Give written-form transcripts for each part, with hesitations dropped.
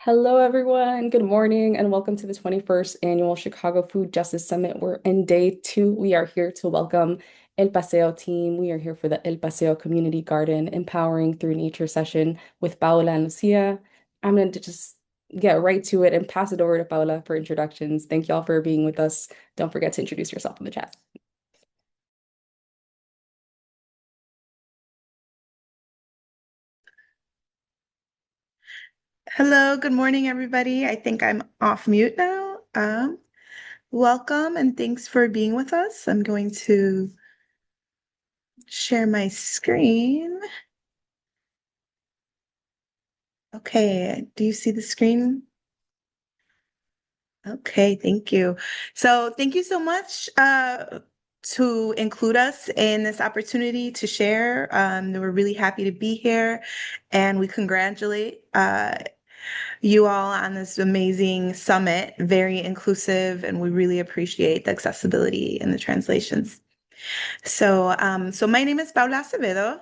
Hello, everyone. Good morning, and welcome to the 21st Annual Chicago Food Justice Summit. We're in day two. We are here to welcome El Paseo team. We are here for the El Paseo Community Garden Empowering Through Nature session with Paola and Lucia. I'm going to just get right to it and pass it over to Paola for introductions. Thank y'all for being with us. Don't forget to introduce yourself in the chat. Hello, good morning, everybody. I think I'm off mute now. Welcome and thanks for being with us. I'm going to share my screen. Okay, do you see the screen? Okay, thank you. So thank you so much to include us in this opportunity to share. We're really happy to be here, and we congratulate you all on this amazing summit, very inclusive, and we really appreciate the accessibility and the translations. So my name is Paula Acevedo.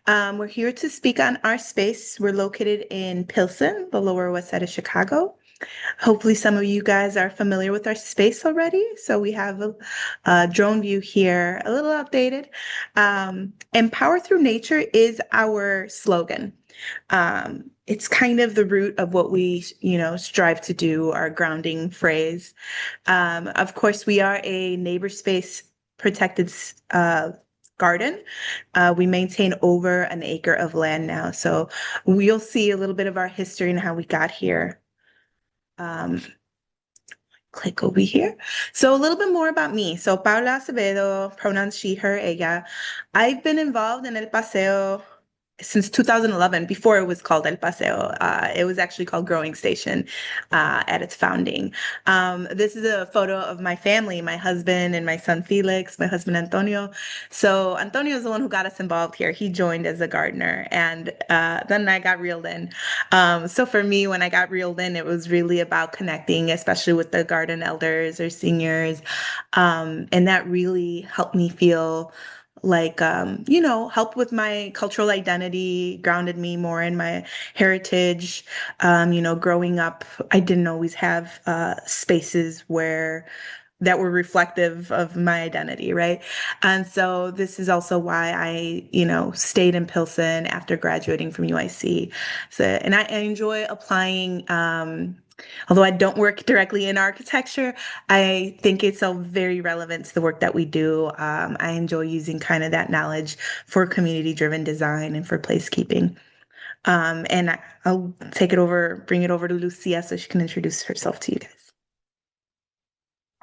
We're here to speak on our space. We're located in Pilsen, the Lower West Side of Chicago. Hopefully, some of you guys are familiar with our space already. So we have a drone view here, a little outdated. Empower through nature is our slogan. It's kind of the root of what we, strive to do, our grounding phrase. Of course, we are a neighbor space protected garden. We maintain over an acre of land now. So we'll see a little bit of our history and how we got here. Um, Click over here. So a little bit more about me. So Paula Acevedo, pronouns she, her, ella. I've been involved in El Paseo since 2011, before it was called El Paseo. It was actually called Growing Station at its founding. This is a photo of my family, my husband and my son Felix, my husband Antonio. So Antonio is the one who got us involved here. He joined as a gardener, and then I got reeled in. So for me, when I got reeled in, it was really about connecting, especially with the garden elders or seniors. And that really helped me feel like helped with my cultural identity, grounded me more in my heritage. Growing up, I didn't always have spaces where that were reflective of my identity, right? And so this is also why I, stayed in Pilsen after graduating from UIC. So, and I enjoy applying, although I don't work directly in architecture, I think it's all very relevant to the work that we do. I enjoy using kind of that knowledge for community-driven design and for placekeeping. And I'll bring it over to Lucia so she can introduce herself to you guys.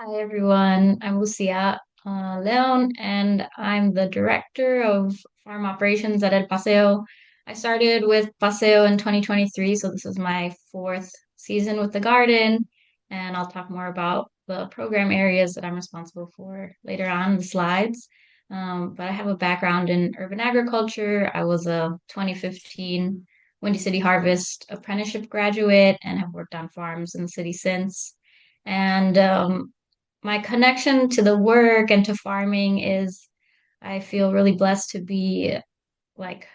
Hi everyone, I'm Lucia Leon, and I'm the director of farm operations at El Paseo. I started with Paseo in 2023, so this is my fourth season with the garden, and I'll talk more about the program areas that I'm responsible for later on in the slides. But I have a background in urban agriculture. I was a 2015 Windy City Harvest apprenticeship graduate and have worked on farms in the city since. And my connection to the work and to farming is I feel really blessed to be like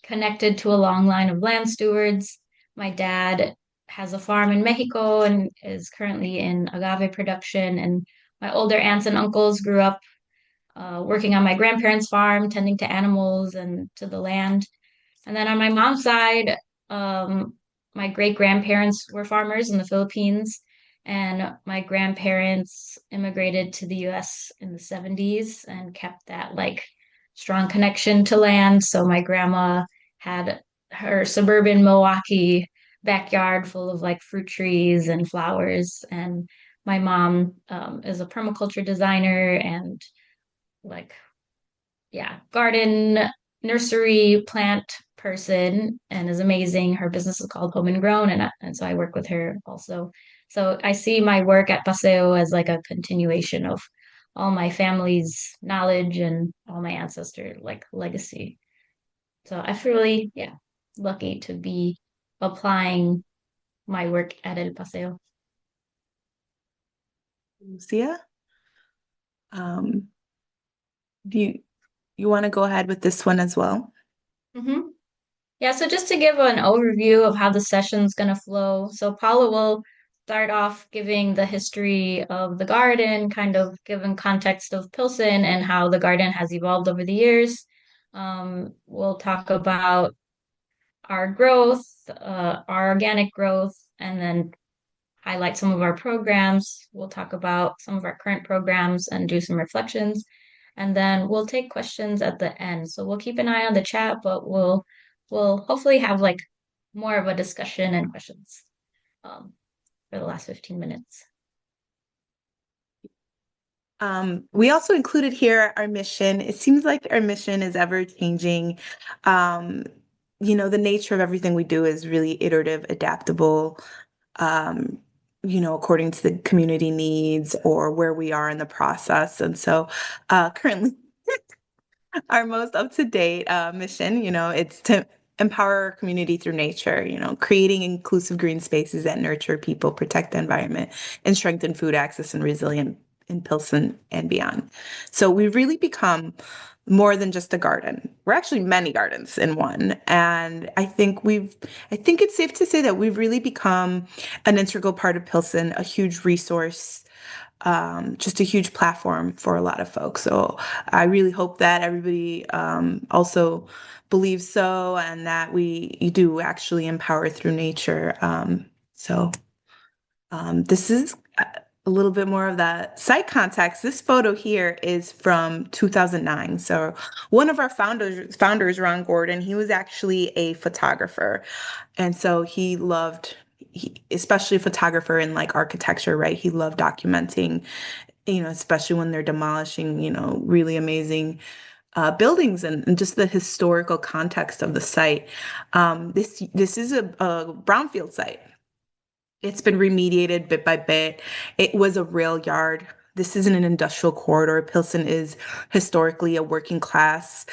connected to a long line of land stewards. My dad has a farm in Mexico and is currently in agave production. And my older aunts and uncles grew up working on my grandparents' farm, tending to animals and to the land. And then on my mom's side, um, my great grandparents were farmers in the Philippines, and my grandparents immigrated to the US in the 70s and kept that like strong connection to land. So my grandma had her suburban Milwaukee backyard full of like fruit trees and flowers. And my mom is a permaculture designer and like yeah, garden nursery plant person and is amazing. Her business is called Home and Grown, and so I work with her also. So I see my work at Paseo as like a continuation of all my family's knowledge and all my ancestor like legacy. So I feel really, yeah, lucky to be applying my work at El Paseo. Lucia, um, do you want to go ahead with this one as well? Mm-hmm. Yeah, so just to give an overview of how the session's going to flow. So Paula will start off giving the history of the garden, kind of giving context of Pilsen and how the garden has evolved over the years. We'll talk about our growth, our organic growth, and then highlight some of our programs. We'll talk about some of our current programs and do some reflections. And then we'll take questions at the end. So we'll keep an eye on the chat, but we'll hopefully have like more of a discussion and questions for the last 15 minutes. We also included here our mission. It seems like our mission is ever changing. Um, the nature of everything we do is really iterative, adaptable, um, according to the community needs or where we are in the process. And so currently our most up-to-date mission, it's to empower our community through nature, creating inclusive green spaces that nurture people, protect the environment, and strengthen food access and resilience in Pilsen and beyond. So we've really become more than just a garden. We're actually many gardens in one. And I think it's safe to say that we've really become an integral part of Pilsen, a huge resource, just a huge platform for a lot of folks. So I really hope that everybody also believes so, and that you do actually empower through nature. This is a little bit more of that site context. This photo here is from 2009. So one of our founders, Ron Gordon, he was actually a photographer. And so especially a photographer in like architecture, right? He loved documenting, especially when they're demolishing, really amazing buildings and just the historical context of the site. This is a brownfield site. It's been remediated bit by bit. It was a rail yard. This isn't an industrial corridor. Pilsen is historically a working class,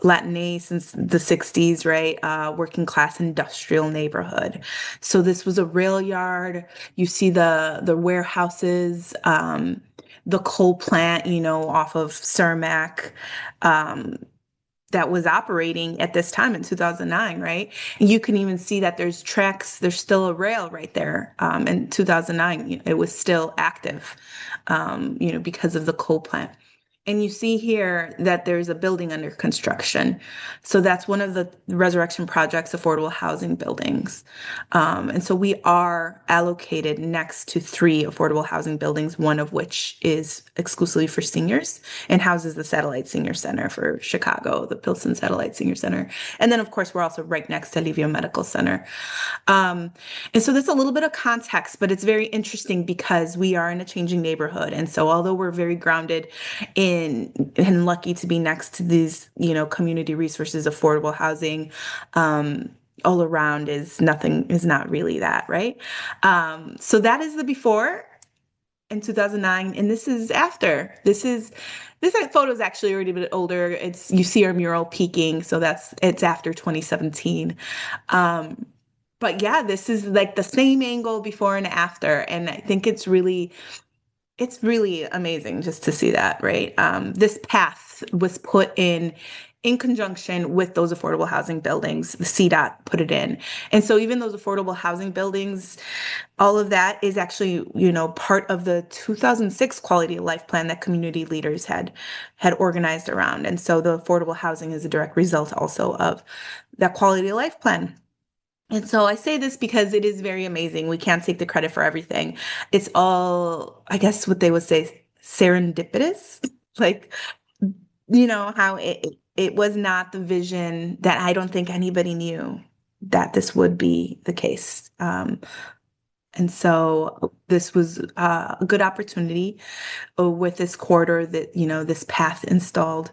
Latinate since the 60s, right? Working class industrial neighborhood. So this was a rail yard. You see the warehouses, the coal plant, off of Cermak. Um, that was operating at this time in 2009, right? And you can even see that there's tracks, there's still a rail right there. In 2009, it was still active, because of the coal plant. And you see here that there's a building under construction. So that's one of the Resurrection Project's affordable housing buildings. And so we are allocated next to 3 affordable housing buildings, one of which is exclusively for seniors and houses the Satellite Senior Center for Chicago, the Pilsen Satellite Senior Center. And then, of course, we're also right next to Alivio Medical Center. And so there's a little bit of context, but it's very interesting because we are in a changing neighborhood. And so although we're very grounded in and lucky to be next to these, community resources, affordable housing, all around is not really that, right? So that is the before in 2009, and this is after. This photo is actually already a bit older. You see our mural peaking, so it's after 2017. But yeah, this is like the same angle before and after, and I think it's really amazing just to see that, right? This path was put in conjunction with those affordable housing buildings. The CDOT put it in. And so even those affordable housing buildings, all of that is actually, part of the 2006 quality of life plan that community leaders had organized around. And so the affordable housing is a direct result also of that quality of life plan. And so I say this because it is very amazing. We can't take the credit for everything. It's all, I guess what they would say, serendipitous. Like, how it was not the vision that I don't think anybody knew that this would be the case. And so this was a good opportunity with this corridor that, this path installed.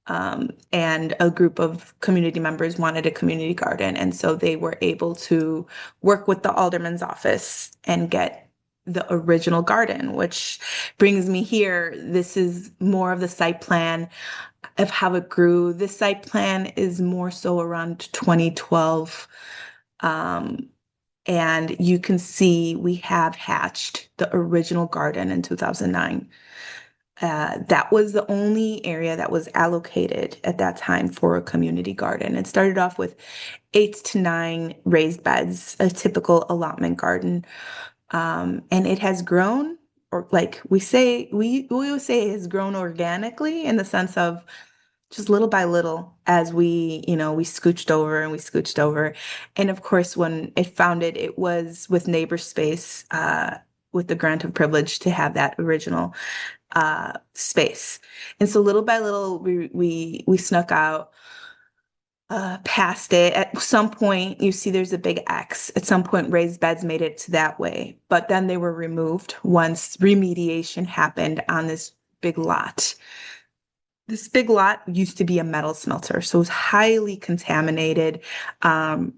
And a group of community members wanted a community garden. And so they were able to work with the alderman's office and get the original garden, which brings me here. This is more of the site plan of how it grew. This site plan is more so around 2012. And you can see we have hatched the original garden in 2009. That was the only area that was allocated at that time for a community garden. It started off with 8 to 9 raised beds, a typical allotment garden. And it has grown, or like we always say it has grown organically in the sense of just little by little as we scooched over and we scooched over. And of course, when it founded, it was with neighbor space, with the grant of privilege to have that original space. And so little by little, we snuck out past it. At some point, you see there's a big X. At some point, raised beds made it to that way, but then they were removed once remediation happened on this big lot. This big lot used to be a metal smelter, so it was highly contaminated. Um,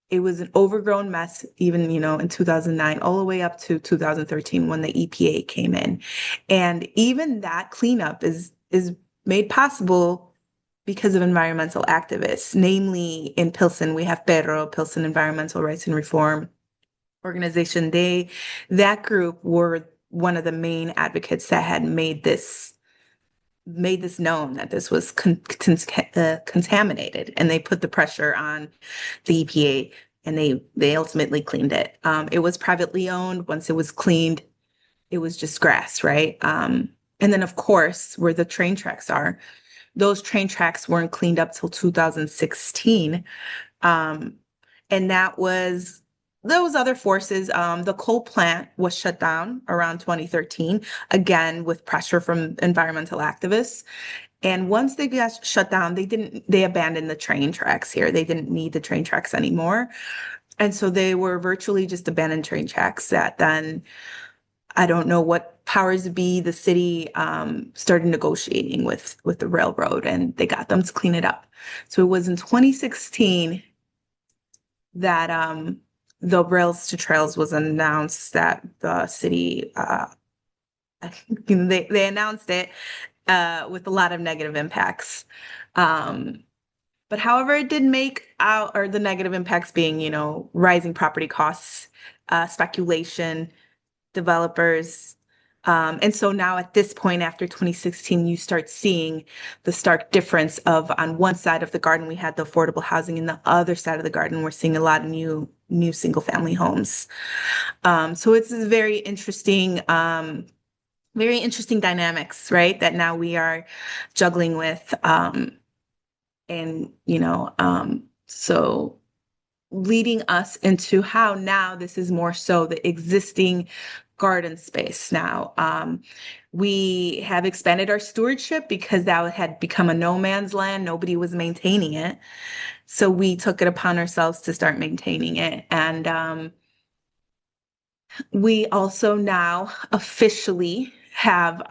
it was an overgrown mess, even, in 2009, all the way up to 2013 when the EPA came in. And even that cleanup is made possible because of environmental activists. Namely, in Pilsen, we have Pilsen Environmental Rights and Reform Organization. That group were one of the main advocates that had made this known that this was contaminated, and they put the pressure on the EPA, and they ultimately cleaned it. It was privately owned. Once it was cleaned, it was just grass, right? And then, of course, where the train tracks are, those train tracks weren't cleaned up till 2016. Um, and that was those other forces. The coal plant was shut down around 2013, again, with pressure from environmental activists. And once they got shut down, they abandoned the train tracks here. They didn't need the train tracks anymore. And so they were virtually just abandoned train tracks that then I don't know what powers be the city started negotiating with the railroad, and they got them to clean it up. So it was in 2016 that the Rails to Trails was announced, that the city they announced it with a lot of negative impacts. But however, it did make out, or the negative impacts being, rising property costs, speculation, developers. And so now at this point, after 2016, you start seeing the stark difference of, on one side of the garden, we had the affordable housing, and the other side of the garden, we're seeing a lot of new single family homes. So it's very interesting dynamics, right? That now we are juggling with, and so leading us into how now this is more so the existing garden space now. We have expanded our stewardship because that had become a no man's land. Nobody was maintaining it. So we took it upon ourselves to start maintaining it. And we also now officially have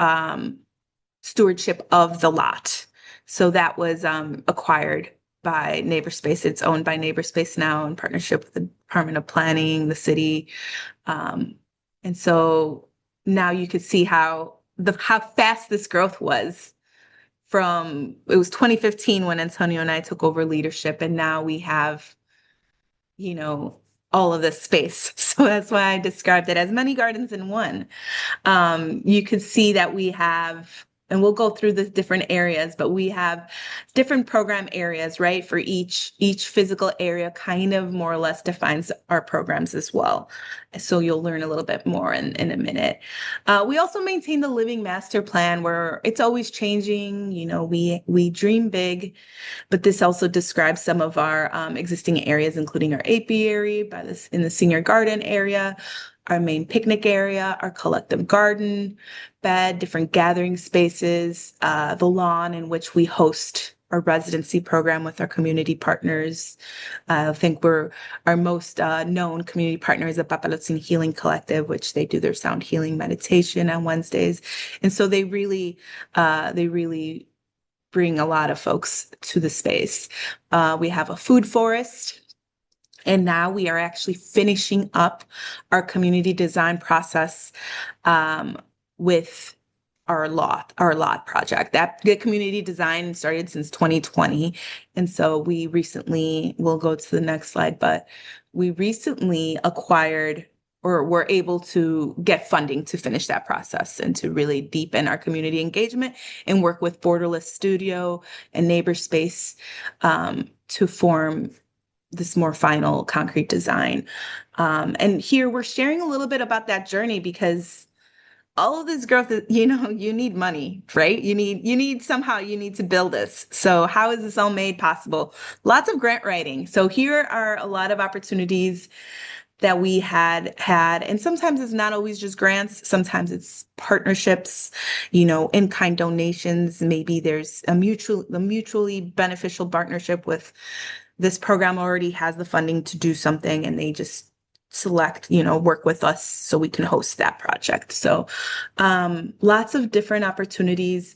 stewardship of the lot. So that was acquired by NeighborSpace. It's owned by NeighborSpace now in partnership with the Department of Planning, the city. And so now you could see how fast this growth was. It was 2015 when Antonio and I took over leadership, and now we have, all of this space. So that's why I described it as many gardens in one. You could see that we have, and we'll go through the different areas, but we have different program areas, right? For each physical area kind of more or less defines our programs as well. So you'll learn a little bit more in a minute. We also maintain the living master plan, where it's always changing. We dream big, but this also describes some of our existing areas, including our apiary in the senior garden area, our main picnic area, our collective garden bed, different gathering spaces, the lawn in which we host our residency program with our community partners. I think our most known community partner is the Papalotzin Healing Collective, which they do their sound healing meditation on Wednesdays. And so they really bring a lot of folks to the space. We have a food forest. And now we are actually finishing up our community design process with our lot project. The community design started since 2020. And so we'll go to the next slide, but we recently acquired or were able to get funding to finish that process and to really deepen our community engagement and work with Borderless Studio and Neighbor Space to form this more final concrete design. And here we're sharing a little bit about that journey because all of this growth, you need money, right? You need to build this. So how is this all made possible? Lots of grant writing. So here are a lot of opportunities that we had, and sometimes it's not always just grants. Sometimes it's partnerships, in-kind donations. Maybe there's a mutually beneficial partnership with this program already has the funding to do something and they just select, work with us so we can host that project. So lots of different opportunities.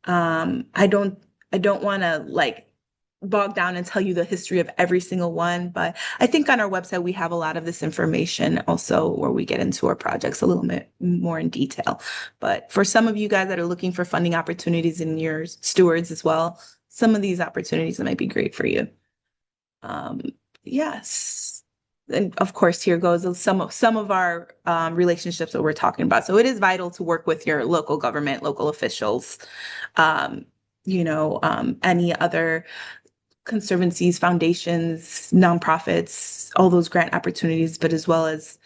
I don't want to bog down and tell you the history of every single one, but I think on our website we have a lot of this information also where we get into our projects a little bit more in detail. But for some of you guys that are looking for funding opportunities in your stewards as well, some of these opportunities might be great for you. Yes. And of course, here goes some of our relationships that we're talking about. So it is vital to work with your local government, local officials, any other conservancies, foundations, nonprofits, all those grant opportunities, but as well as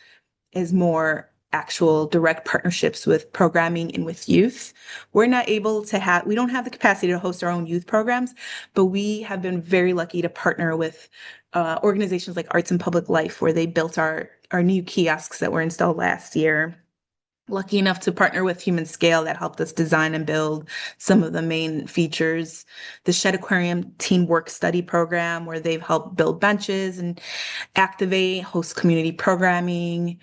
more actual direct partnerships with programming and with youth. We don't have the capacity to host our own youth programs, but we have been very lucky to partner with organizations like Arts and Public Life, where they built our new kiosks that were installed last year. Lucky enough to partner with Human Scale that helped us design and build some of the main features. The Shed Aquarium Teen Work Study Program, where they've helped build benches and host community programming.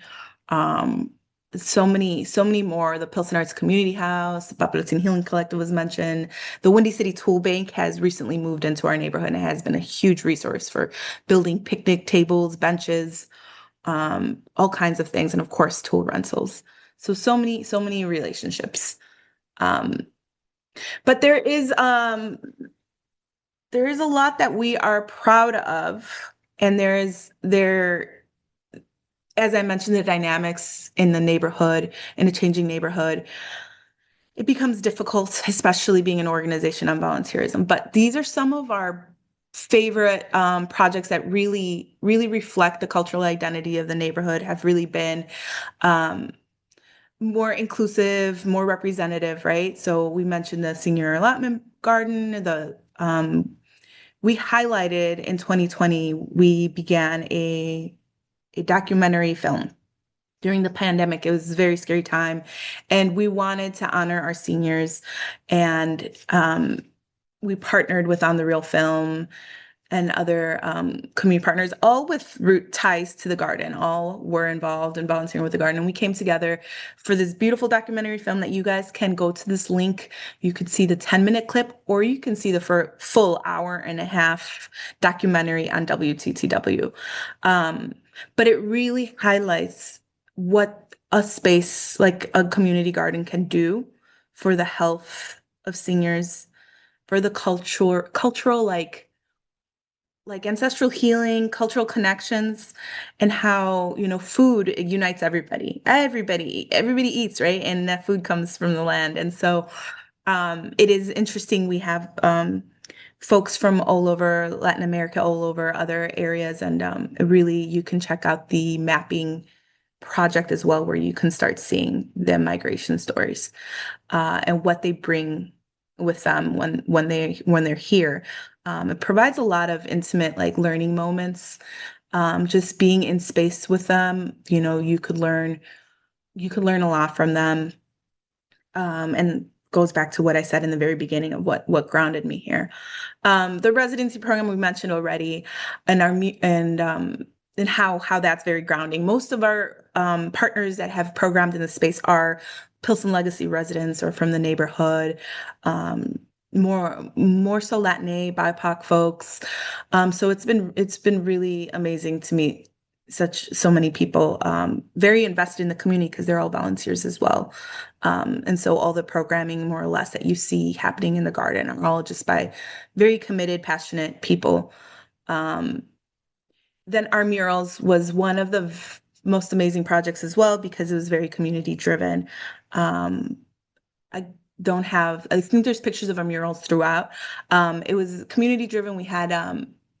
So many more. The Pilsen Arts Community House, the Papalotin Healing Collective was mentioned. The Windy City Tool Bank has recently moved into our neighborhood and has been a huge resource for building picnic tables, benches, all kinds of things, and of course, tool rentals. So many relationships. But there is a lot that we are proud of, and as I mentioned, the dynamics in the neighborhood, in a changing neighborhood, it becomes difficult, especially being an organization on volunteerism. But these are some of our favorite projects that really, really reflect the cultural identity of the neighborhood, have really been more inclusive, more representative, right? So we mentioned the senior allotment garden, we highlighted in 2020, we began a documentary film. During the pandemic, it was a very scary time, and we wanted to honor our seniors, and we partnered with On the Real Film and other community partners, all with root ties to the garden. All were involved in volunteering with the garden. And we came together for this beautiful documentary film that you guys can go to this link. You could see the 10-minute clip, or you can see the full hour-and-a-half documentary on WTTW. But it really highlights what a space like a community garden can do for the health of seniors, for the cultural like ancestral healing, cultural connections, and how, food unites everybody. Everybody eats, right? And that food comes from the land. And so it is interesting. We have folks from all over Latin America, all over other areas. And really, you can check out the mapping project as well, where you can start seeing the migration stories and what they bring with them when they're here. It provides a lot of intimate learning moments. Just being in space with them, you could learn a lot from them. And goes back to what I said in the very beginning of what grounded me here. The residency program we mentioned already, and how that's very grounding. Most of our partners that have programmed in the space are Pilsen Legacy residents or from the neighborhood, more so Latin, BIPOC folks. So it's been really amazing to meet so many people, very invested in the community because they're all volunteers as well. And so all the programming, more or less, that you see happening in the garden are all just by very committed, passionate people. Then our murals was one of the most amazing projects as well because it was very community driven. Um, I don't have, I think there's pictures of our murals throughout. It was community driven. We had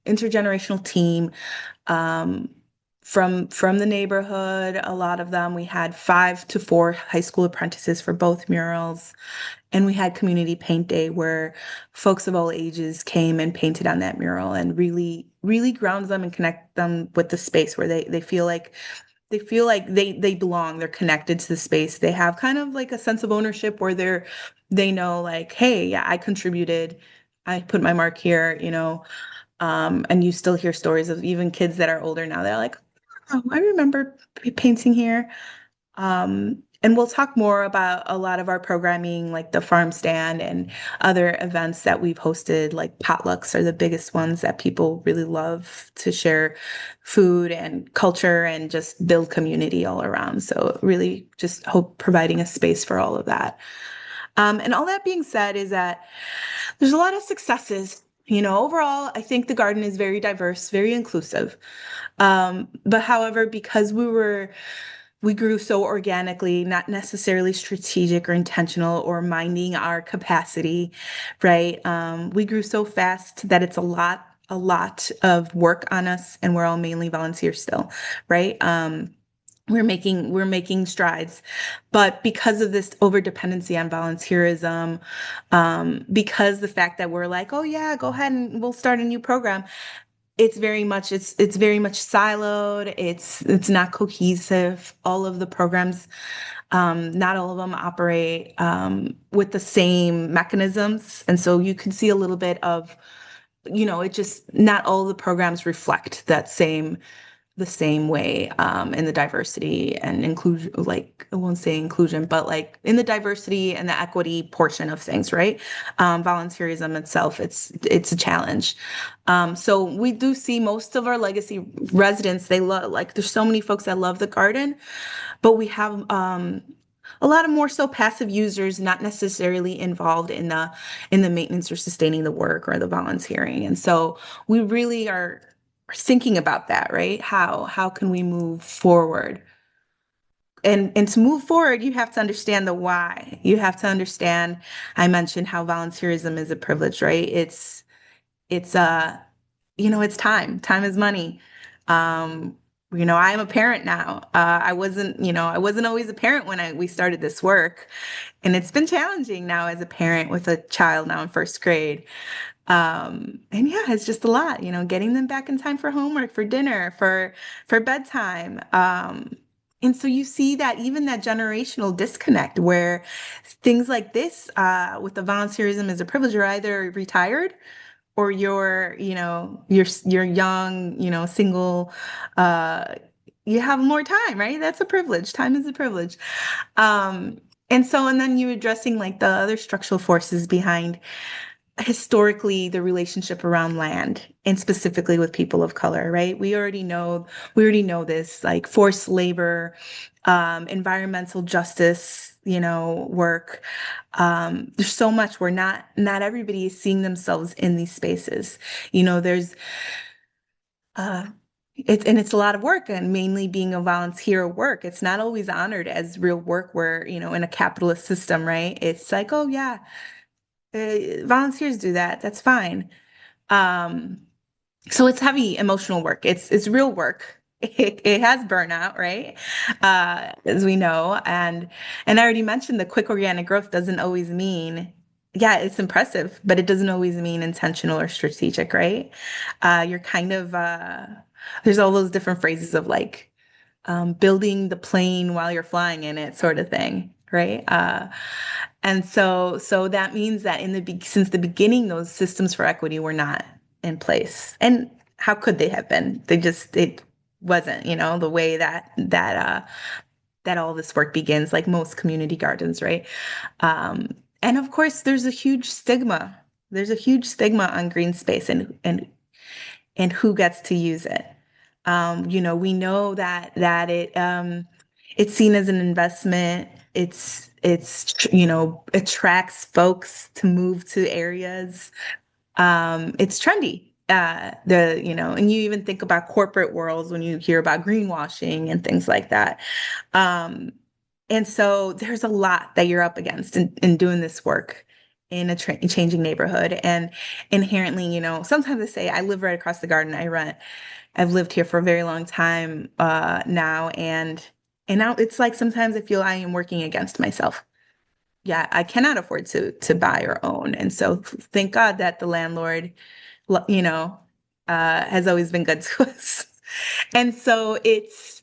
intergenerational team um, from the neighborhood. A lot of them. We had 5 to 4 high school apprentices for both murals. And we had community paint day where folks of all ages came and painted on that mural and really grounds them and connect them with the space where they belong. They're connected to the space. They have kind of like a sense of ownership where they know like, hey, yeah, I contributed. I put my mark here, and you still hear stories of even kids that are older now. They're like, oh, I remember painting here. And we'll talk more about a lot of our programming, like the farm stand and other events that we've hosted, like potlucks are the biggest ones that people really love to share food and culture and just build community all around. So really just hope providing a space for all of that. And all that being said is that there's a lot of successes. Overall, I think the garden is very diverse, very inclusive. But however, because we grew so organically, not necessarily strategic or intentional or minding our capacity, right? We grew so fast that it's a lot of work on us, and we're all mainly volunteers still, right? We're making strides, but because of this over dependency on volunteerism, because the fact that we're like, oh yeah, go ahead and we'll start a new program, it's very much siloed. It's not cohesive. All of the programs, not all of them operate with the same mechanisms, and so you can see a little bit of, it just not all the programs reflect that same the same way in the diversity and inclusion, like I won't say inclusion, but like in the diversity and the equity portion of things, right? Volunteerism itself, it's a challenge. So we do see most of our legacy residents, they love, like there's so many folks that love the garden, but we have a lot of more so passive users, not necessarily involved in the maintenance or sustaining the work or the volunteering. And so we really are thinking about that, right? How can we move forward? And to move forward, you have to understand the why. You have to understand, I mentioned how volunteerism is a privilege, right? It's it's time. Time is money. Um, I'm a parent now. I wasn't always a parent when we started this work, and it's been challenging now as a parent with a child now in first grade. And yeah, it's just a lot, getting them back in time for homework, for dinner, for bedtime. And so you see that even that generational disconnect where things like this, with the volunteerism as a privilege, you're either retired or you're young, single, uh, you have more time, right? That's a privilege. Time is a privilege. And then you're addressing like the other structural forces behind historically the relationship around land and specifically with people of color, right? We already know this, like forced labor, environmental justice, work. There's so much where not everybody is seeing themselves in these spaces. There's uh it's a lot of work, and mainly being a volunteer work. It's not always honored as real work where, in a capitalist system, right? It's like, oh yeah, volunteers do that. That's fine. Um, so it's heavy emotional work. It's real work. It has burnout, right? As we know, and I already mentioned the quick organic growth doesn't always mean, yeah, it's impressive, but it doesn't always mean intentional or strategic, right? You're kind of there's all those different phrases of like building the plane while you're flying in it, sort of thing, right? And so that means that since the beginning, those systems for equity were not in place. And how could they have been? It wasn't, the way that all this work begins, like most community gardens, right? Um, and of course, there's a huge stigma. There's a huge stigma on green space and who gets to use it. We know that it's seen as an investment. Attracts folks to move to areas. It's trendy. and you even think about corporate worlds when you hear about greenwashing and things like that. Um, and so there's a lot that you're up against in doing this work in a changing neighborhood. And inherently, sometimes I say I live right across the garden. I rent. I've lived here for a very long time now, and now it's like sometimes I feel I am working against myself. Yeah, I cannot afford to buy or own, and so thank God that the landlord, you know, has always been good to us. And so it's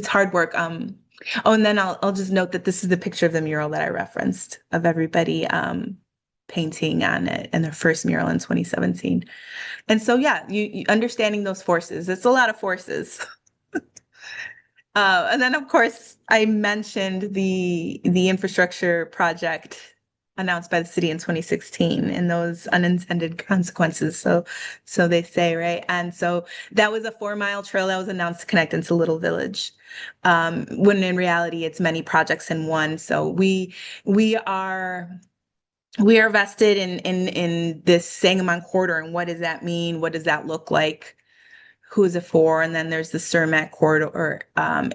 hard work. Oh, and then I'll just note that this is the picture of the mural that I referenced of everybody painting on it and their first mural in 2017. And so yeah, you understanding those forces. It's a lot of forces. And then of course I mentioned the infrastructure project announced by the city in 2016 and those unintended consequences. So they say, right? And so that was a 4-mile trail that was announced to connect into Little Village. When in reality it's many projects in one. So we are vested in this Sangamon corridor, and what does that mean? What does that look like? Who is it for? And then there's the Cermak corridor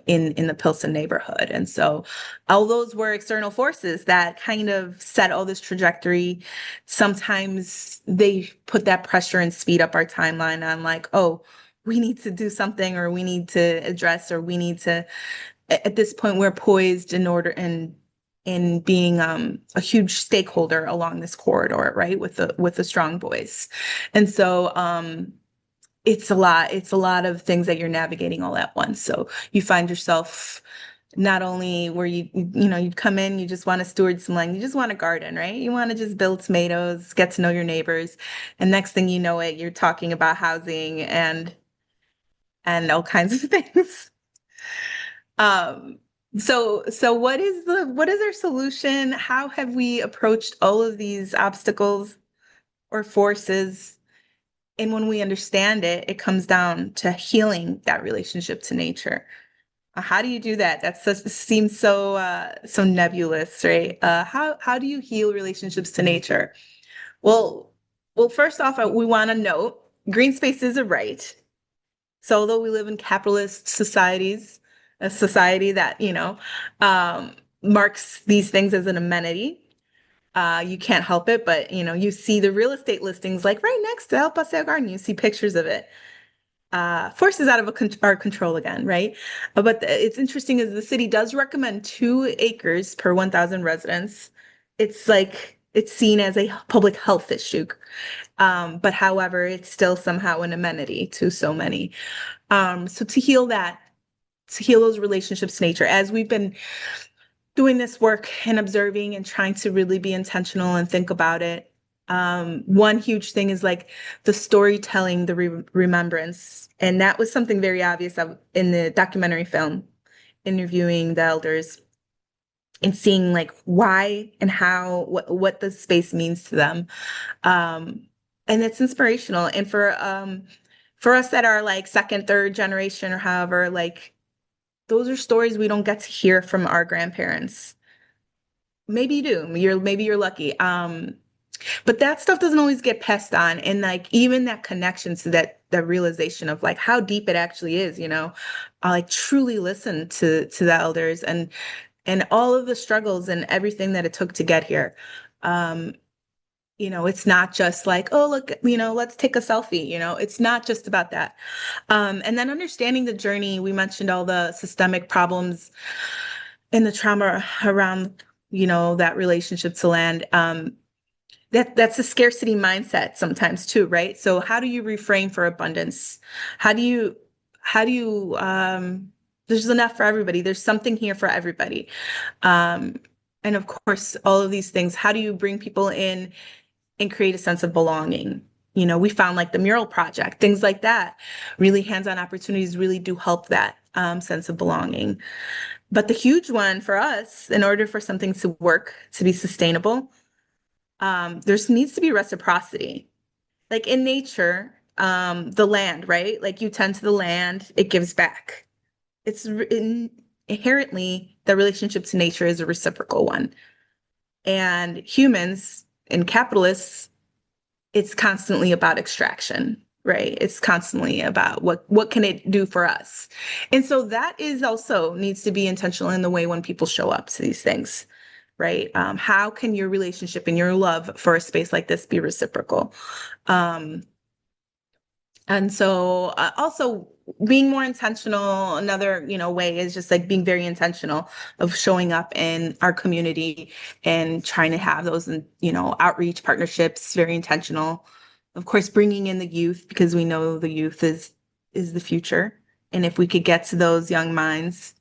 in the Pilsen neighborhood. And so all those were external forces that kind of set all this trajectory. Sometimes they put that pressure and speed up our timeline on like, oh, we need to do something, or we need to address, or we need to, at this point, we're poised in order in being a huge stakeholder along this corridor, right, with a strong voice. And so it's a lot. It's a lot of things that you're navigating all at once. So you find yourself not only where you'd come in, you just want to steward some land, you just want a garden, right? You want to just build tomatoes, get to know your neighbors. And next thing you know it, you're talking about housing and all kinds of things. Um, so what is our solution? How have we approached all of these obstacles or forces? And when we understand it, it comes down to healing that relationship to nature. How do you do that? Seems so nebulous, right? How do you heal relationships to nature? Well, first off, we want to note green space is a right. So although we live in capitalist societies, a society that marks these things as an amenity, you can't help it, but you see the real estate listings like right next to El Paseo Garden. You see pictures of it. Forces out of our control again, right? But it's interesting is the city does recommend 2 acres per 1,000 residents. It's like it's seen as a public health issue, but however, it's still somehow an amenity to so many. So to heal that, to heal those relationships to nature, as we've been doing this work and observing and trying to really be intentional and think about it. One huge thing is like the storytelling, the remembrance. And that was something very obvious in the documentary film, interviewing the elders and seeing like why and how, what the space means to them. And it's inspirational. And for us that are like second, third generation or however, like those are stories we don't get to hear from our grandparents. Maybe you do. Maybe you're lucky. But that stuff doesn't always get passed on. And like even that connection to that realization of like how deep it actually is, I like truly listen to the elders and all of the struggles and everything that it took to get here. It's not just like, oh, look, let's take a selfie. It's not just about that. And then understanding the journey, we mentioned all the systemic problems and the trauma around, that relationship to land. That's a scarcity mindset sometimes too, right? So how do you reframe for abundance? How do you there's enough for everybody. There's something here for everybody. And of course, all of these things, how do you bring people in and create a sense of belonging? We found like the mural project, things like that, really hands-on opportunities really do help that sense of belonging. But the huge one for us, in order for something to work, to be sustainable, there needs to be reciprocity. Like in nature, the land, right? Like you tend to the land, it gives back. Inherently, the relationship to nature is a reciprocal one. And humans and capitalists it's constantly about extraction, right? It's constantly about what can it do for us. And so that is also needs to be intentional in the way when people show up to these things, right? How can your relationship and your love for a space like this be reciprocal? Um, and so also being more intentional, another, way is just like being very intentional of showing up in our community and trying to have those, outreach partnerships, very intentional. Of course, bringing in the youth because we know the youth is the future. And if we could get to those young minds,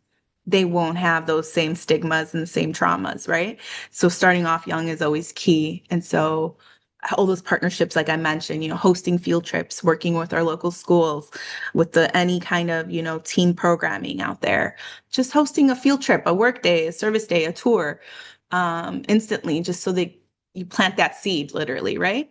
they won't have those same stigmas and the same traumas, right? So starting off young is always key. And so all those partnerships, like I mentioned, hosting field trips, working with our local schools, with the any kind of, team programming out there, just hosting a field trip, a work day, a service day, a tour, instantly, just so that you plant that seed, literally, right?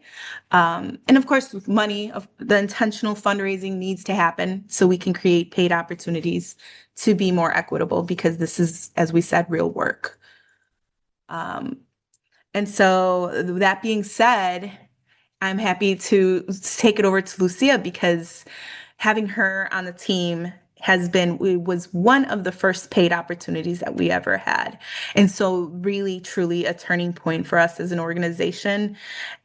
And of course, with money, the intentional fundraising needs to happen so we can create paid opportunities to be more equitable because this is, as we said, real work. Um, and so that being said, I'm happy to take it over to Lucia because having her on the team was one of the first paid opportunities that we ever had. And so really, truly a turning point for us as an organization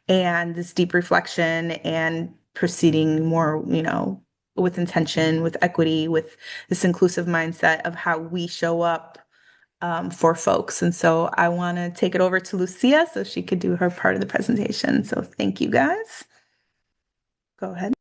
and this deep reflection and proceeding more, with intention, with equity, with this inclusive mindset of how we show up for folks. And so I want to take it over to Lucia so she could do her part of the presentation. So thank you guys. Go ahead.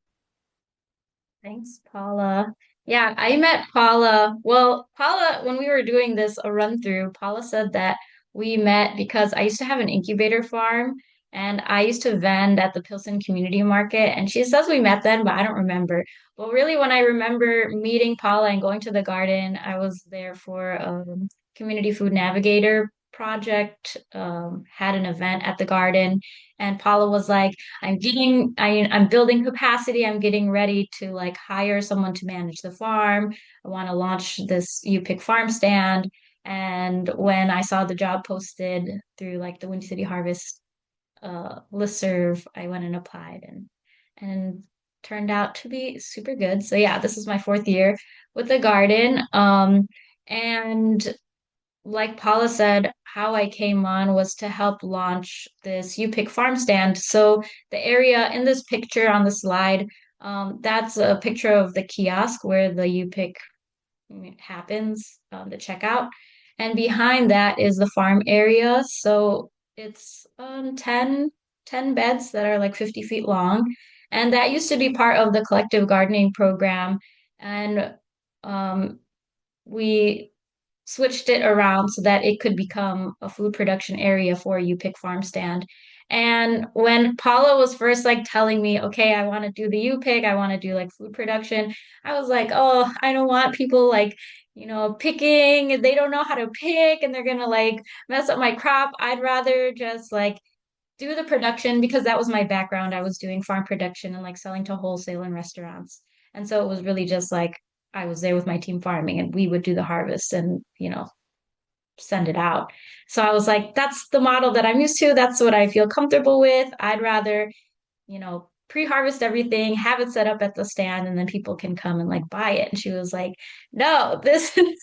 Thanks, Paula. Yeah, I met Paula. Well, Paula, when we were doing this a run through, Paula said that we met because I used to have an incubator farm and I used to vend at the Pilsen Community Market. And she says we met then, but I don't remember. But really, when I remember meeting Paula and going to the garden, I was there for community food navigator project, had an event at the garden. And Paula was like, I'm building capacity. I'm getting ready to like hire someone to manage the farm. I want to launch this You Pick farm stand. And when I saw the job posted through like the Windy City Harvest listserv, I went and applied and turned out to be super good. So yeah, this is my fourth year with the garden. And like Paula said, how I came on was to help launch this You Pick farm stand. So the area in this picture on the slide, that's a picture of the kiosk where the You Pick happens, the checkout. And behind that is the farm area. So it's 10 beds that are like 50 feet long. And that used to be part of the collective gardening program. And um, we switched it around so that it could become a food production area for You Pick farm stand. And when Paula was first like telling me, okay, I want to do the You Pick, I want to do like food production, I was like, oh, I don't want people like, picking, they don't know how to pick and they're gonna like mess up my crop. I'd rather just like do the production because that was my background. I was doing farm production and like selling to wholesale and restaurants. And so it was really just like I was there with my team farming and we would do the harvest and, send it out. So I was like, that's the model that I'm used to. That's what I feel comfortable with. I'd rather, pre-harvest everything, have it set up at the stand, and then people can come and like buy it. And she was like, no, this is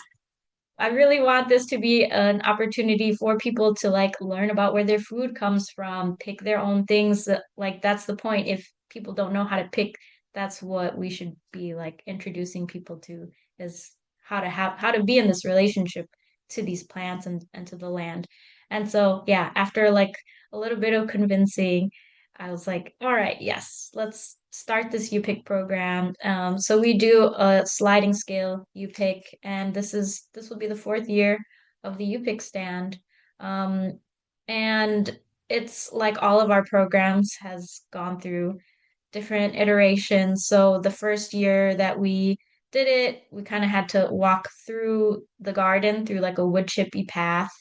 I really want this to be an opportunity for people to like learn about where their food comes from, pick their own things. Like that's the point. If people don't know how to pick, that's what we should be like introducing people to is how to be in this relationship to these plants and to the land. And so yeah, after like a little bit of convincing, I was like, all right, yes, let's start this U pick program. So we do a sliding scale U pick, and this will be the fourth year of the U pick stand. Um, and it's like all of our programs has gone through different iterations. So the first year that we did it, we kind of had to walk through the garden through like a wood chippy path,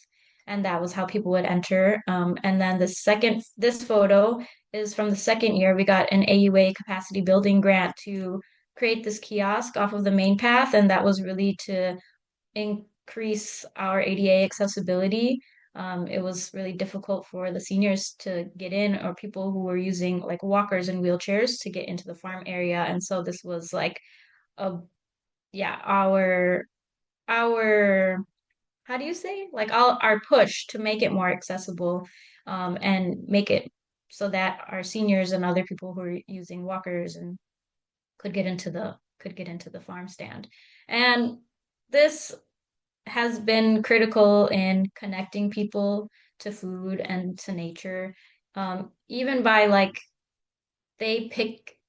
and that was how people would enter. And then this photo is from the second year. We got an AUA capacity building grant to create this kiosk off of the main path, and that was really to increase our ADA accessibility. It was really difficult for the seniors to get in or people who were using like walkers and wheelchairs to get into the farm area. And so this was like a yeah, our how do you say? Like our push to make it more accessible and make it so that our seniors and other people who are using walkers and could get into the farm stand. And this has been critical in connecting people to food and to nature. Even by like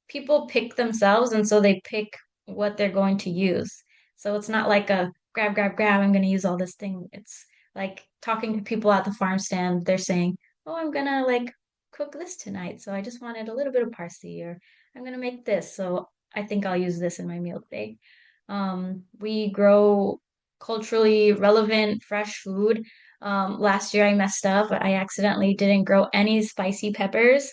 people pick themselves and so they pick what they're going to use. So it's not like a grab, grab, grab, I'm going to use all this thing. It's like talking to people at the farm stand, they're saying, "Oh, I'm gonna like cook this tonight. So I just wanted a little bit of parsley, or I'm gonna make this. So I think I'll use this in my meal today." We grow culturally relevant fresh food. Last year I messed up. I accidentally didn't grow any spicy peppers.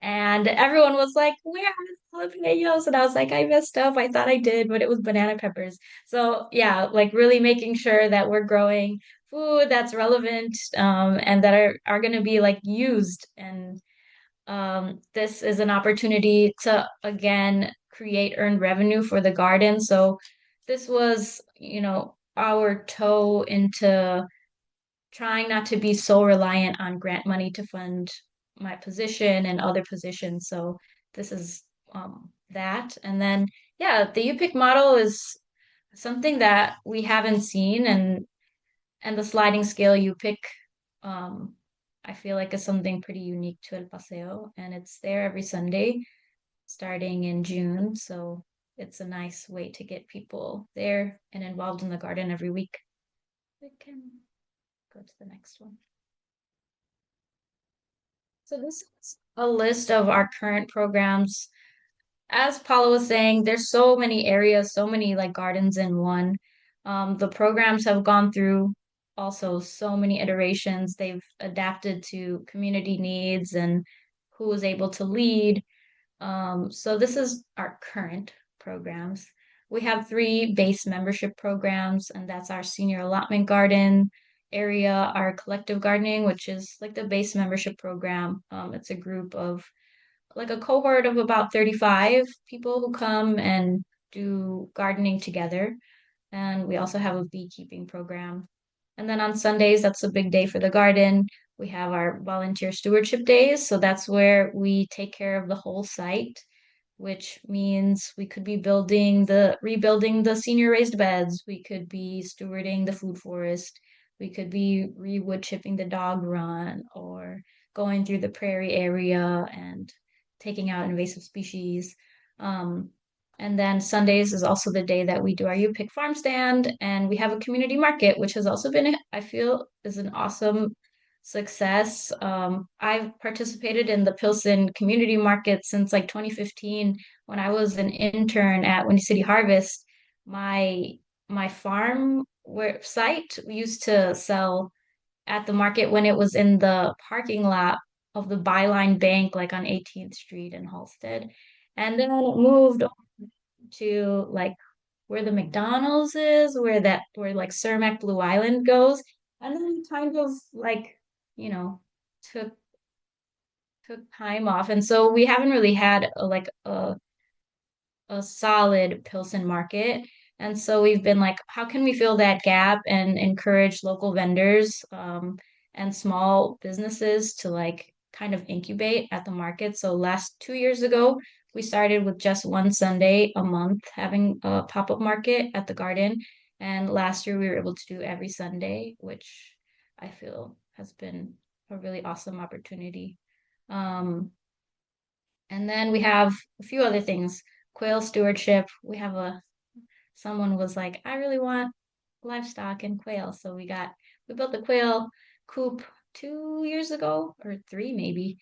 And everyone was like, "Where are the jalapenos?" And I was like, "I messed up. I thought I did, but it was banana peppers." So yeah, like really making sure that we're growing food that's relevant, and that are going to be like used. And this is an opportunity to again create earned revenue for the garden. So this was, our toe into trying not to be so reliant on grant money to fund my position and other positions. So this is that. And then, yeah, the UPIC model is something that we haven't seen, and the sliding scale UPIC, um, I feel like is something pretty unique to El Paseo, and it's there every Sunday starting in June. So it's a nice way to get people there and involved in the garden every week. We can go to the next one. So this is a list of our current programs. As Paula was saying, there's so many areas, so many like gardens in one. The programs have gone through also so many iterations. They've adapted to community needs and who was able to lead. So this is our current programs. We have three base membership programs, and that's our senior allotment garden area, our collective gardening, which is like the base membership program. It's a group of like a cohort of about 35 people who come and do gardening together. And we also have a beekeeping program. And then on Sundays, that's a big day for the garden. We have our volunteer stewardship days. So that's where we take care of the whole site, which means we could be rebuilding the senior raised beds. We could be stewarding the food forest. We could be re-wood chipping the dog run or going through the prairie area and taking out invasive species. Um, and then Sundays is also the day that we do our U-Pick farm stand, and we have a community market, which has also been, I feel, is an awesome success. I've participated in the Pilsen Community Market since like 2015 when I was an intern at Windy City Harvest. My my farm where site we used to sell at the market when it was in the parking lot of the Byline Bank, like on 18th Street in Halsted. And then it moved to like where the McDonald's is, where like Cermak Blue Island goes. And then kind of like, you know, took took time off. And so we haven't really had a solid Pilsen market. And so we've been like, how can we fill that gap and encourage local vendors and small businesses to like kind of incubate at the market? So last 2 years ago, we started with just one Sunday a month having a pop-up market at the garden. And last year we were able to do every Sunday, which I feel has been a really awesome opportunity. Um, and then we have a few other things. Quail stewardship. Someone was like, I really want livestock and quail. So we built the quail coop 2 years ago or three maybe.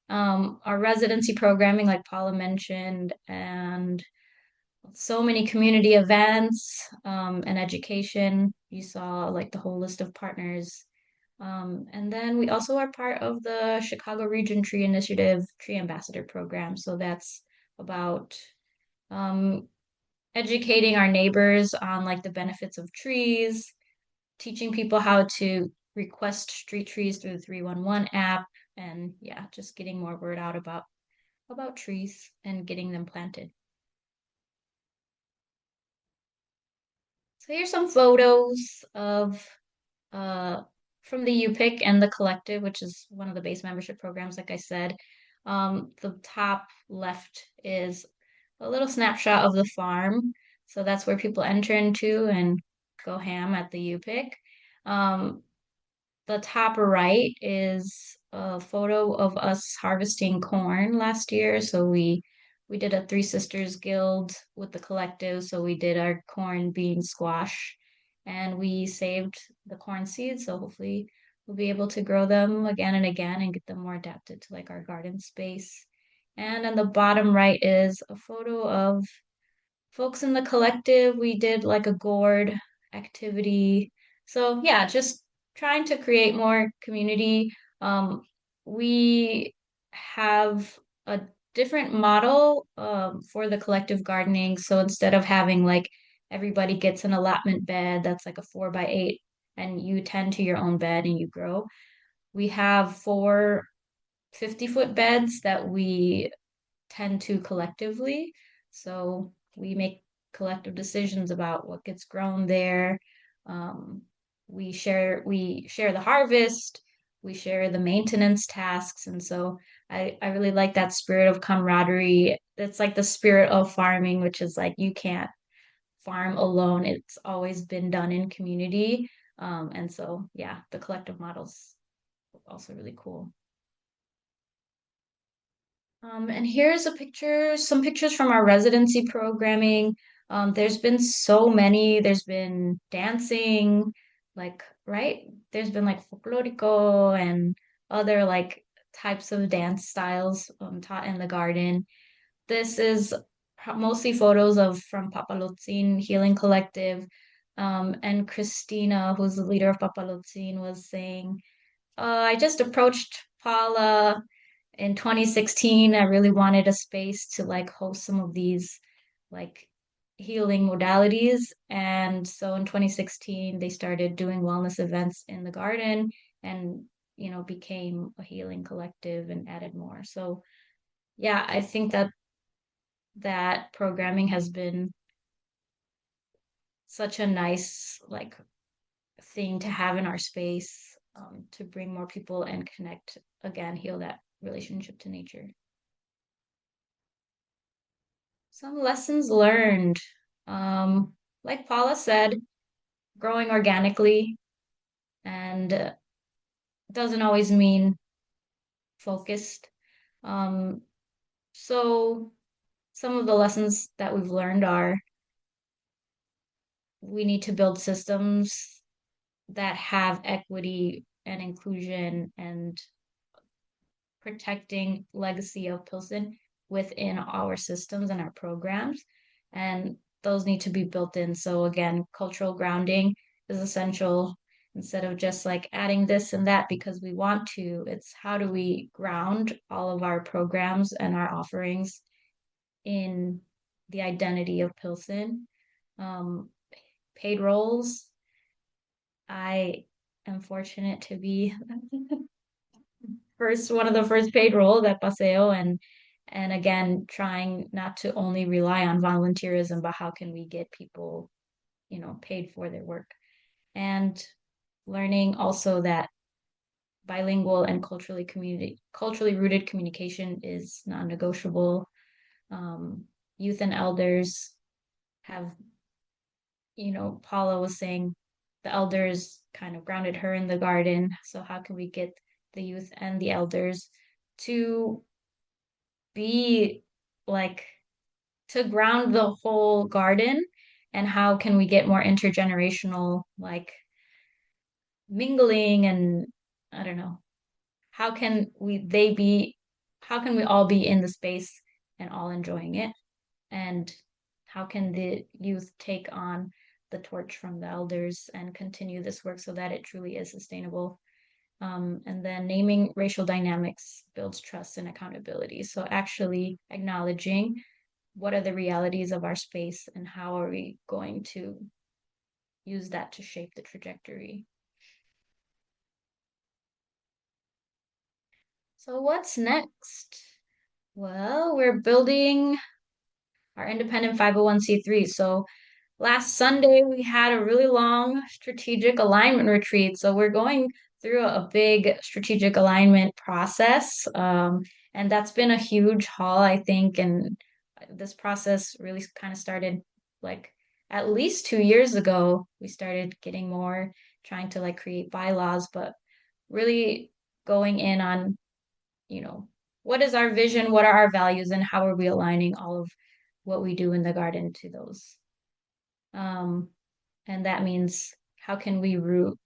Our residency programming, like Paula mentioned, and so many community events, and education. You saw like the whole list of partners. And then we also are part of the Chicago Region Tree Initiative Tree Ambassador Program. So that's about um, educating our neighbors on like the benefits of trees, teaching people how to request street trees through the 311 app, and yeah, just getting more word out about trees and getting them planted. So here's some photos of uh, from the UPIC and the collective, which is one of the base membership programs, like I said. The top left is a little snapshot of the farm. So that's where people enter into and go ham at the UPIC. Um, the top right is a photo of us harvesting corn last year. So we did a Three Sisters Guild with the collective. So we did our corn, bean, squash, and we saved the corn seeds. So hopefully we'll be able to grow them again and again and get them more adapted to like our garden space. And on the bottom right is a photo of folks in the collective. We did like a gourd activity. So yeah, just trying to create more community. We have a different model for the collective gardening. So instead of having like everybody gets an allotment bed that's like a 4x8 and you tend to your own bed and you grow, we have 4 50-foot beds that we tend to collectively. So we make collective decisions about what gets grown there. Um, we share the harvest, we share the maintenance tasks, and so I really like that spirit of camaraderie. It's like the spirit of farming, which is like you can't farm alone. It's always been done in community. And so yeah, the collective model's also really cool. And here's a picture, some pictures from our residency programming. There's been so many. There's been dancing, like, right? There's been like folklorico and other like types of dance styles taught in the garden. This is mostly photos of from Papalotzin Healing Collective. And Christina, who's the leader of Papalotzin, was saying, I just approached Paula in 2016. I really wanted a space to like host some of these like healing modalities. And so in 2016, they started doing wellness events in the garden and, became a healing collective and added more. So yeah, I think that programming has been such a nice like thing to have in our space to bring more people and connect again, heal that relationship to nature. Some lessons learned. Like Paula said, growing organically and doesn't always mean focused. Um, so some of the lessons that we've learned are we need to build systems that have equity and inclusion and protecting legacy of Pilsen within our systems and our programs. And those need to be built in. So again, cultural grounding is essential instead of just like adding this and that because we want to. It's how do we ground all of our programs and our offerings in the identity of Pilsen. Um, Paid roles. I am fortunate to be first one of the first paid roles at Paseo and again trying not to only rely on volunteerism, but how can we get people, paid for their work. And learning also that bilingual and culturally rooted communication is non-negotiable. Um, Youth and elders have, Paula was saying the elders kind of grounded her in the garden. So how can we get the youth and the elders to be like to ground the whole garden and how can we get more intergenerational like mingling and I don't know how can we all be in the space and all enjoying it and how can the youth take on the torch from the elders and continue this work so that it truly is sustainable. And then naming racial dynamics builds trust and accountability. So actually acknowledging what are the realities of our space and how are we going to use that to shape the trajectory. So what's next? Well, we're building our independent 501(c)(3). So last Sunday, we had a really long strategic alignment retreat. So we're going through a big strategic alignment process. And that's been a huge haul, I think. And this process really kind of started like at least 2 years ago. We started getting more trying to like create bylaws, but really going in on, you know, what is our vision? What are our values? And how are we aligning all of what we do in the garden to those? Um, and that means how can we root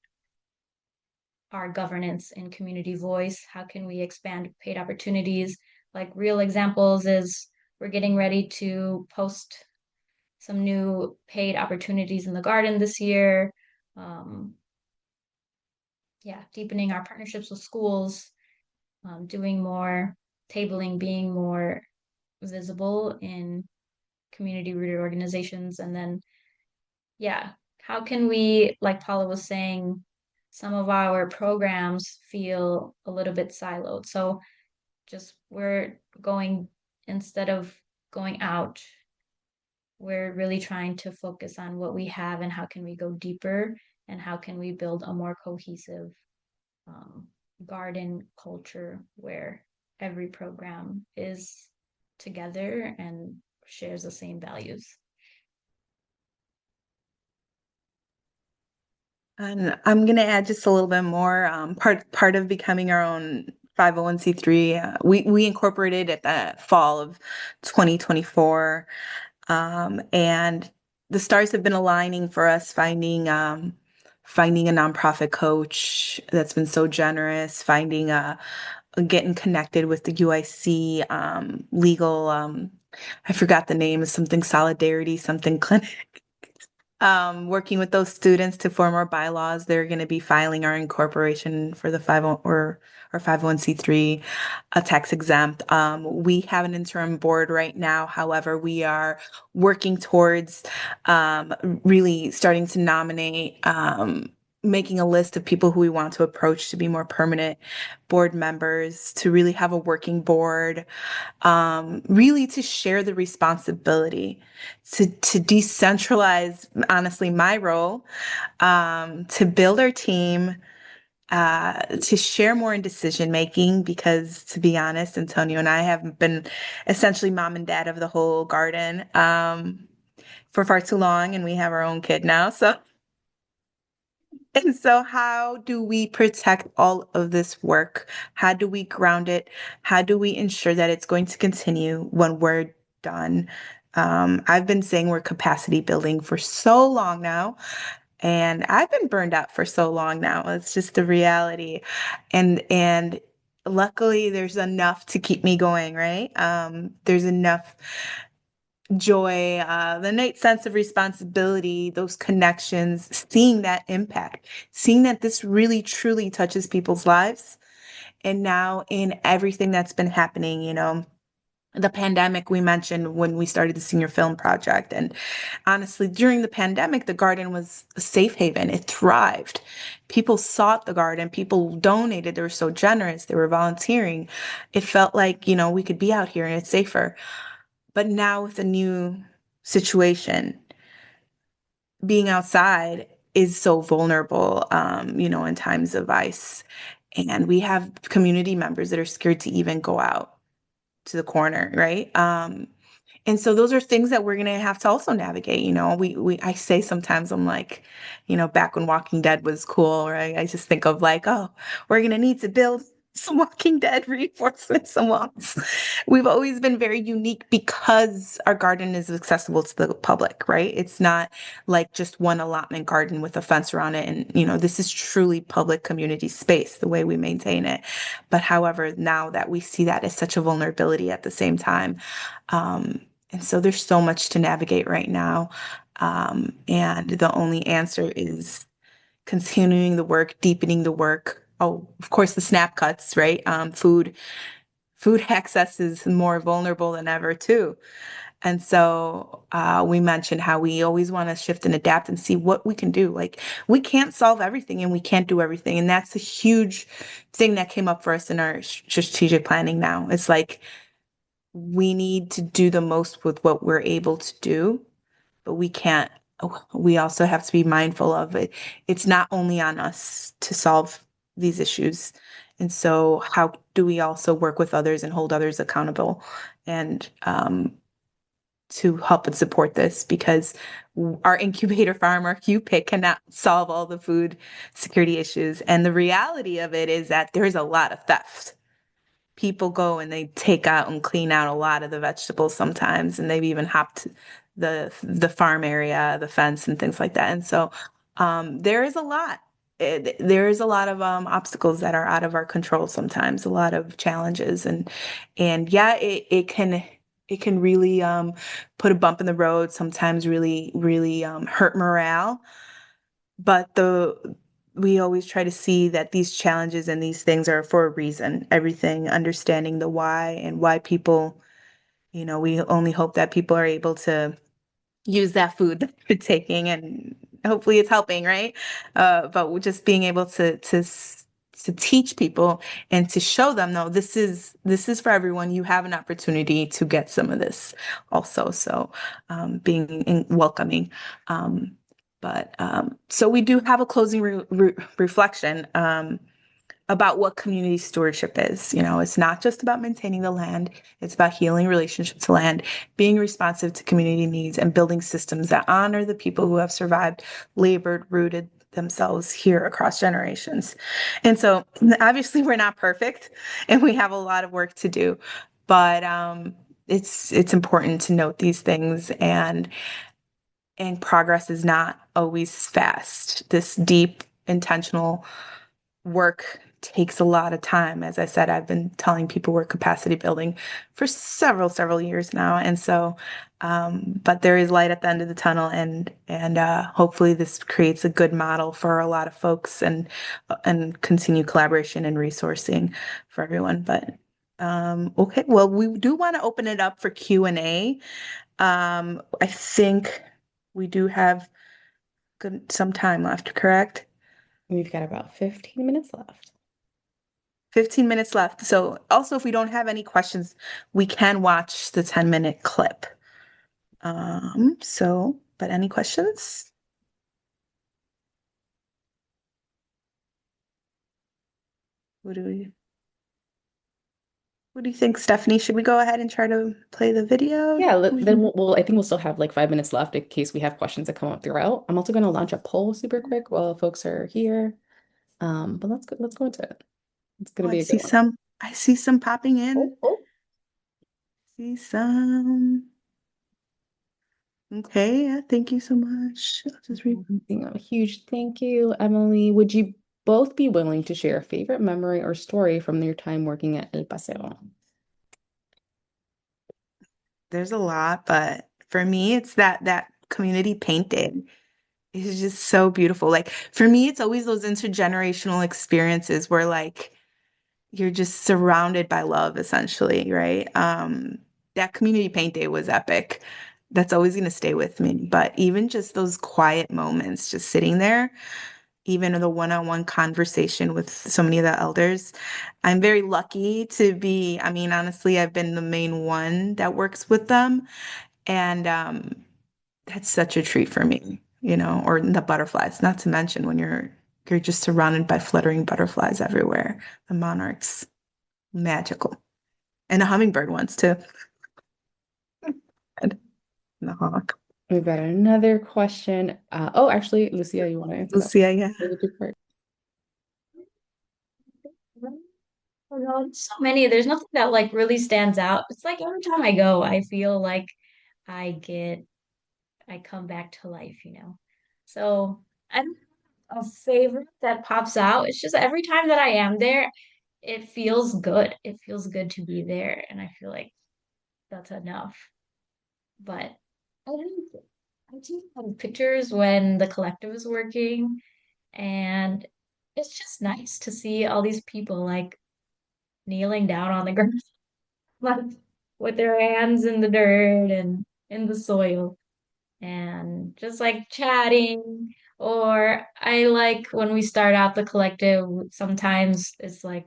our governance in community voice? How can we expand paid opportunities? Like real examples is we're getting ready to post some new paid opportunities in the garden this year. Um, yeah, deepening our partnerships with schools, doing more tabling, being more visible in community rooted organizations, and then yeah, how can we, like Paula was saying, some of our programs feel a little bit siloed. So just we're going, instead of going out, we're really trying to focus on what we have and how can we go deeper and how can we build a more cohesive um, garden culture where every program is together and shares the same values. And I'm going to add just a little bit more. Part of becoming our own 501(c)(3, we incorporated at the fall of 2024, and the stars have been aligning for us, finding a nonprofit coach that's been so generous, finding getting connected with the UIC legal. I forgot the name, is something solidarity, something clinic. Working with those students to form our bylaws. They're going to be filing our incorporation for the 50 or 501(c)(3, a tax exempt. We have an interim board right now. However, we are working towards really starting to nominate, making a list of people who we want to approach to be more permanent board members, to really have a working board, really to share the responsibility, to decentralize, honestly, my role, to build our team, to share more in decision making, because to be honest, Antonio and I have been essentially mom and dad of the whole garden for far too long, and we have our own kid now. So how do we protect all of this work? How do we ground it? How do we ensure that it's going to continue when we're done? I've been saying we're capacity building for so long now, and I've been burned out for so long now. It's just the reality. And luckily there's enough to keep me going, right? There's enough joy, the innate sense of responsibility, those connections, seeing that impact, seeing that this really truly touches people's lives. And now in everything that's been happening, the pandemic we mentioned when we started the senior film project. And honestly, during the pandemic, the garden was a safe haven. It thrived. People sought the garden. People donated. They were so generous. They were volunteering. It felt like, we could be out here and it's safer. But now with a new situation, being outside is so vulnerable, in times of ice. And we have community members that are scared to even go out to the corner, right? And so those are things that we're gonna have to also navigate. I say sometimes I'm like, back when Walking Dead was cool, right? I just think of like, oh, we're gonna need to build some Walking Dead reinforcements and walls. We've always been very unique because our garden is accessible to the public, right? It's not like just one allotment garden with a fence around it. And, this is truly public community space, the way we maintain it. But however, now that we see that as such a vulnerability at the same time, and so there's so much to navigate right now. And the only answer is continuing the work, deepening the work. Oh, of course, the snap cuts, right? Food access is more vulnerable than ever too. And so we mentioned how we always want to shift and adapt and see what we can do. Like we can't solve everything and we can't do everything. And that's a huge thing that came up for us in our strategic planning now. It's like we need to do the most with what we're able to do, but we can't. We also have to be mindful of it. It's not only on us to solve these issues. And so, how do we also work with others and hold others accountable and to help and support this? Because our incubator farm, our QPIC, cannot solve all the food security issues. And the reality of it is that there's a lot of theft. People go and they take out and clean out a lot of the vegetables sometimes, and they've even hopped the farm area, the fence, and things like that. And so there is a lot. There is a lot of obstacles that are out of our control sometimes, a lot of challenges, and yeah, it can really put a bump in the road, sometimes really hurt morale. But we always try to see that these challenges and these things are for a reason. Everything, understanding the why and why people, we only hope that people are able to use that food that they're taking, and hopefully it's helping, right? But we're just being able to teach people and to show them, no, this is for everyone. You have an opportunity to get some of this also. So being welcoming. But so we do have a closing reflection. About what community stewardship is. It's not just about maintaining the land, it's about healing relationships to land, being responsive to community needs, and building systems that honor the people who have survived, labored, rooted themselves here across generations. And so obviously we're not perfect and we have a lot of work to do, but it's important to note these things, and progress is not always fast. This deep, intentional work takes a lot of time. As I said, I've been telling people we're capacity building for several years now. And so, but there is light at the end of the tunnel, and hopefully this creates a good model for a lot of folks, and continue collaboration and resourcing for everyone. But okay, well, we do want to open it up for Q&A. I think we do have some time left, correct? We've got about 15 minutes left. 15 minutes left. So also, if we don't have any questions, we can watch the 10-minute clip. But any questions? What do we, what do you think, Stephanie? Should we go ahead and try to play the video? Yeah, then I think we'll still have like 5 minutes left in case we have questions that come up throughout. I'm also going to launch a poll super quick while folks are here. But let's go into it. It's Oh, going to be a good one. I see some popping in. Oh, oh. See some. Okay, yeah, thank you so much. I'll just read. A huge thank you, Emily. Would you both be willing to share a favorite memory or story from your time working at El Paseo? There's a lot, but for me, it's that community painting. It's just so beautiful. Like for me, it's always those intergenerational experiences where like you're just surrounded by love, essentially, right? That community paint day was epic. That's always going to stay with me. But even just those quiet moments, just sitting there, even the one-on-one conversation with so many of the elders, I'm very lucky to be. I mean, honestly, I've been the main one that works with them, and that's such a treat for me, or the butterflies, not to mention when you're just surrounded by fluttering butterflies everywhere, the monarchs, magical. And the hummingbird ones too. And the hawk. We've got another question. Oh, actually, Lucia, you want to answer that? Lucia, yeah. Really good part. Oh, no, there's so many. There's nothing that like really stands out. It's like every time I go, I feel like I get, I come back to life. So I don't have a favorite that pops out. It's just every time that I am there, it feels good. It feels good to be there, and I feel like that's enough. But I take some pictures when the collective is working, and it's just nice to see all these people like kneeling down on the ground. with their hands in the dirt and in the soil and just like chatting. Or I like when we start out the collective, sometimes it's like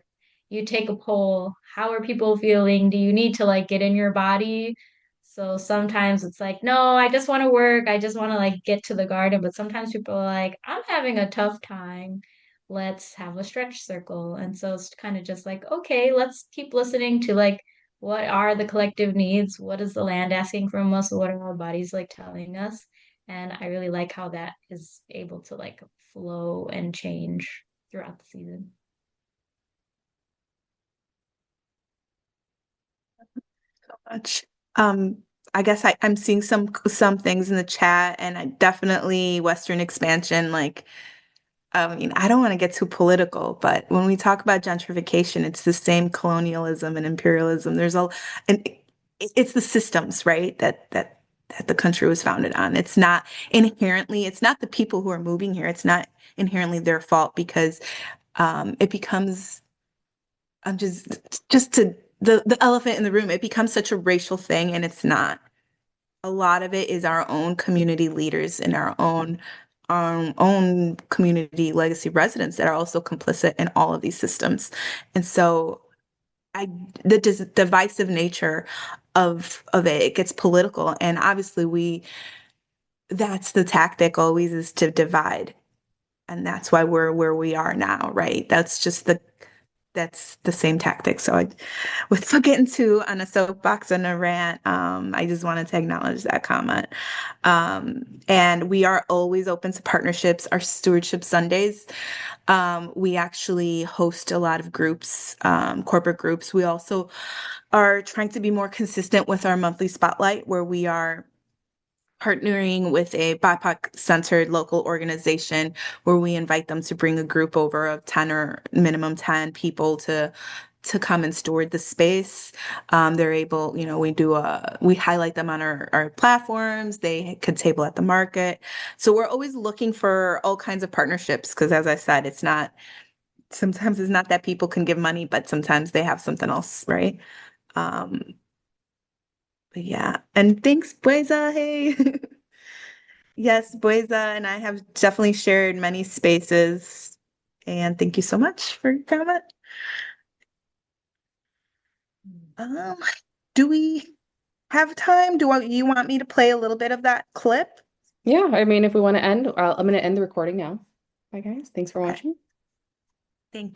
you take a poll. How are people feeling? Do you need to like get in your body? So sometimes it's like, no, I just want to work. I just want to like get to the garden. But sometimes people are like, I'm having a tough time. Let's have a stretch circle. And so it's kind of just like, okay, let's keep listening to like what are the collective needs? What is the land asking from us? What are our bodies like telling us? And I really like how that is able to like flow and change throughout the season. Much. Um, I guess I'm seeing some things in the chat, and I definitely Western expansion. Like, I mean, I don't want to get too political, but when we talk about gentrification, it's the same colonialism and imperialism. And it's the systems, right? That the country was founded on. It's not the people who are moving here. It's not inherently their fault because it becomes just to the elephant in the room, it becomes such a racial thing, and it's not. A lot of it is our own community leaders and our own community legacy residents that are also complicit in all of these systems. And so I the divisive nature of it gets political, and obviously we that's the tactic always, is to divide. And that's why we're where we are now, right? That's the same tactic. So without getting too on a soapbox and a rant, I just wanted to acknowledge that comment. And we are always open to partnerships. Our stewardship Sundays, we actually host a lot of groups, corporate groups. We also are trying to be more consistent with our monthly spotlight, where we are partnering with a BIPOC-centered local organization where we invite them to bring a group over of 10 or minimum 10 people to come and steward the space. They're able, we highlight them on our platforms. They could table at the market. So we're always looking for all kinds of partnerships because, as I said, sometimes it's not that people can give money, but sometimes they have something else, right? Um, but yeah. And thanks, Bueza. Hey. Yes, Boyza and I have definitely shared many spaces. And thank you so much for your comment. Um, do we have time? You want me to play a little bit of that clip? Yeah, I mean, if we want to end, I'm going to end the recording now. Bye, guys. Thanks for Okay. watching. Thank